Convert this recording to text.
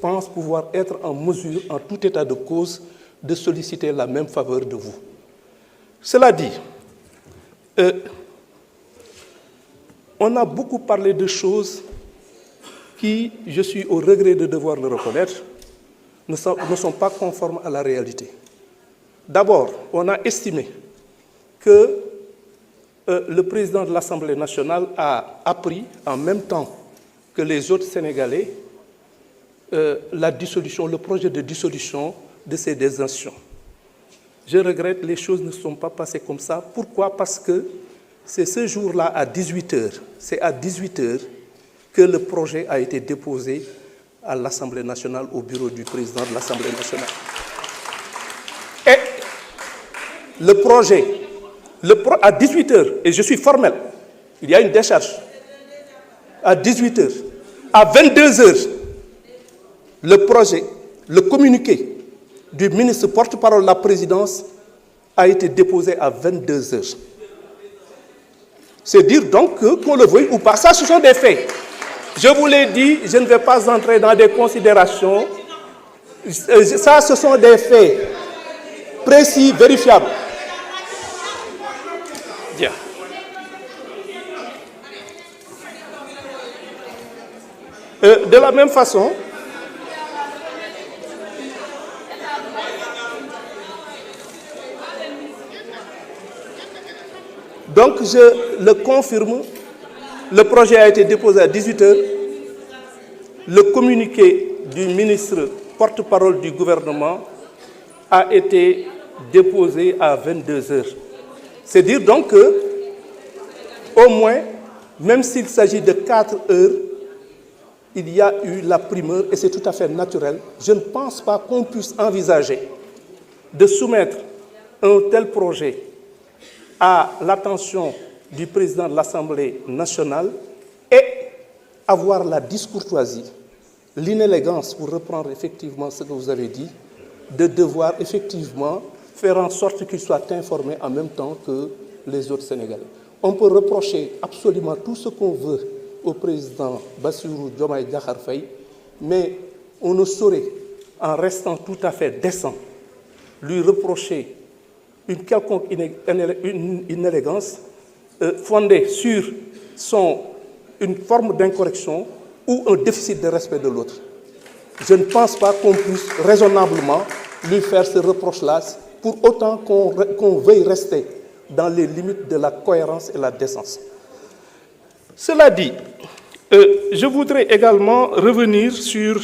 pense pouvoir être en mesure, en tout état de cause, de solliciter la même faveur de vous. Cela dit, on a beaucoup parlé de choses qui, je suis au regret de devoir le reconnaître, ne sont pas conformes à la réalité. D'abord, on a estimé que le président de l'Assemblée nationale a appris en même temps que les autres Sénégalais la dissolution, le projet de dissolution de ces deux institutions. Je regrette, les choses ne sont pas passées comme ça. Pourquoi? Parce que c'est ce jour-là à 18h. C'est à 18h que le projet a été déposé à l'Assemblée nationale, au bureau du président de l'Assemblée nationale. Et le projet, à 18h, et je suis formel, il y a une décharge, à 18h, à 22h, le projet, le communiqué du ministre porte-parole de la présidence a été déposé à 22h. C'est dire donc que, qu'on le veuille ou pas, ça ce sont des faits. Je vous l'ai dit, je ne vais pas entrer dans des considérations. Ça ce sont des faits précis, vérifiables. Bien. De la même façon, donc je le confirme, le projet a été déposé à 18h, le communiqué du ministre porte-parole du gouvernement a été déposé à 22h. C'est dire donc que, au moins, même s'il s'agit de 4 heures, il y a eu la primeur et c'est tout à fait naturel. Je ne pense pas qu'on puisse envisager de soumettre un tel projet à l'attention du président de l'Assemblée nationale et avoir la discourtoisie, l'inélégance, pour reprendre effectivement ce que vous avez dit, de devoir effectivement faire en sorte qu'il soit informé en même temps que les autres Sénégalais. On peut reprocher absolument tout ce qu'on veut au président Bassirou Diomaye Diakhar Faye, mais on ne saurait, en restant tout à fait décent, lui reprocher une quelconque inélégance fondée sur une forme d'incorrection ou un déficit de respect de l'autre. Je ne pense pas qu'on puisse raisonnablement lui faire ce reproche-là, pour autant qu'on veuille rester dans les limites de la cohérence et la décence. Cela dit, je voudrais également revenir sur